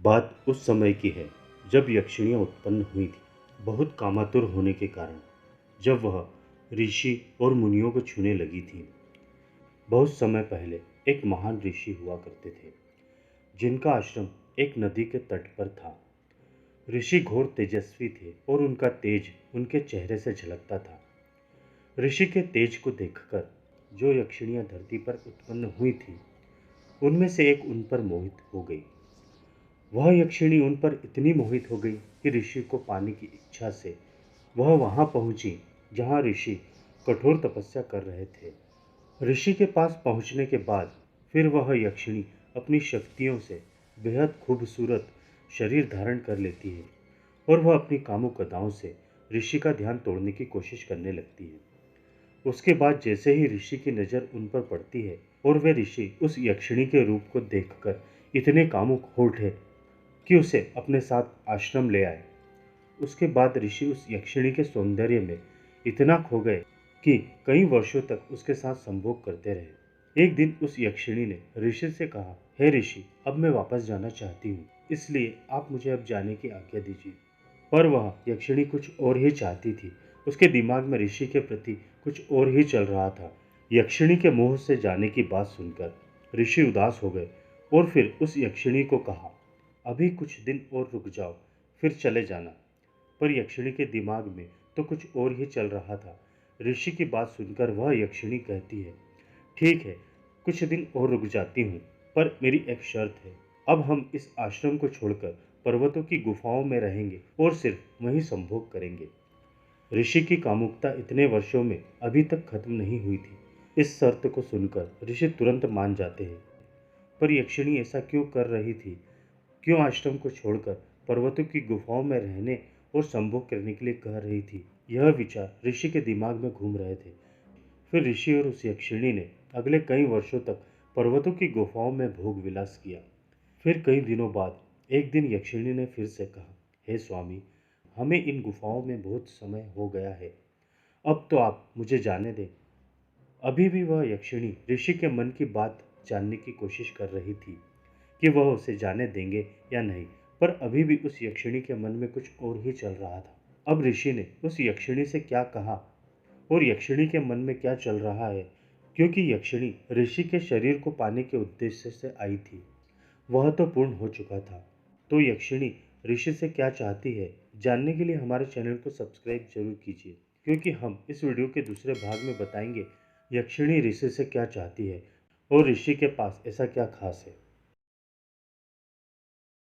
बात उस समय की है जब यक्षिणियाँ उत्पन्न हुई थी, बहुत कामातुर होने के कारण। जब वह ऋषि और मुनियों को छूने लगी थी। बहुत समय पहले एक महान ऋषि हुआ करते थे, जिनका आश्रम एक नदी के तट पर था। ऋषि घोर तेजस्वी थे और उनका तेज उनके चेहरे से झलकता था। ऋषि के तेज को देखकर जो यक्षिणियाँ धरती पर उत्पन्न हुई थी, उनमें से एक उन पर मोहित हो गई। वह यक्षिणी उन पर इतनी मोहित हो गई कि ऋषि को पाने की इच्छा से वह वहां पहुंची जहां ऋषि कठोर तपस्या कर रहे थे। ऋषि के पास पहुंचने के बाद फिर वह यक्षिणी अपनी शक्तियों से बेहद खूबसूरत शरीर धारण कर लेती है और वह अपनी कामुक अदाओं से ऋषि का ध्यान तोड़ने की कोशिश करने लगती है। उसके बाद जैसे ही ऋषि की नज़र उन पर पड़ती है और वे ऋषि उस यक्षिणी के रूप को देखकर इतने कामुक हो उठे कि उसे अपने साथ आश्रम ले आए। उसके बाद ऋषि उस यक्षिणी के सौंदर्य में इतना खो गए कि कई वर्षों तक उसके साथ संभोग करते रहे। एक दिन उस यक्षिणी ने ऋषि से कहा, हे ऋषि, अब मैं वापस जाना चाहती हूँ, इसलिए आप मुझे अब जाने की आज्ञा दीजिए। पर वह यक्षिणी कुछ और ही चाहती थी। उसके दिमाग में ऋषि के प्रति कुछ और ही चल रहा था। यक्षिणी के मुंह से जाने की बात सुनकर ऋषि उदास हो गए और फिर उस यक्षिणी को कहा, अभी कुछ दिन और रुक जाओ, फिर चले जाना। पर यक्षिणी के दिमाग में तो कुछ और ही चल रहा था। ऋषि की बात सुनकर वह यक्षिणी कहती है, ठीक है, कुछ दिन और रुक जाती हूँ, पर मेरी एक शर्त है। अब हम इस आश्रम को छोड़कर पर्वतों की गुफाओं में रहेंगे और सिर्फ वहीं संभोग करेंगे। ऋषि की कामुकता इतने वर्षों में अभी तक खत्म नहीं हुई थी। इस शर्त को सुनकर ऋषि तुरंत मान जाते हैं। पर यक्षिणी ऐसा क्यों कर रही थी? क्यों आश्रम को छोड़कर पर्वतों की गुफाओं में रहने और संभोग करने के लिए कह रही थी? यह विचार ऋषि के दिमाग में घूम रहे थे। फिर ऋषि और उस यक्षिणी ने अगले कई वर्षों तक पर्वतों की गुफाओं में भोग विलास किया। फिर कई दिनों बाद एक दिन यक्षिणी ने फिर से कहा, हे स्वामी, हमें इन गुफाओं में बहुत समय हो गया है, अब तो आप मुझे जाने दें। अभी भी वह यक्षिणी ऋषि के मन की बात जानने की कोशिश कर रही थी कि वह उसे जाने देंगे या नहीं, पर अभी भी उस यक्षिणी के मन में कुछ और ही चल रहा था। अब ऋषि ने उस यक्षिणी से क्या कहा और यक्षिणी के मन में क्या चल रहा है, क्योंकि यक्षिणी ऋषि के शरीर को पाने के उद्देश्य से आई थी, वह तो पूर्ण हो चुका था। तो यक्षिणी ऋषि से क्या चाहती है, जानने के लिए हमारे चैनल को सब्सक्राइब जरूर कीजिए, क्योंकि हम इस वीडियो के दूसरे भाग में बताएंगे यक्षिणी ऋषि से क्या चाहती है और ऋषि के पास ऐसा क्या खास है।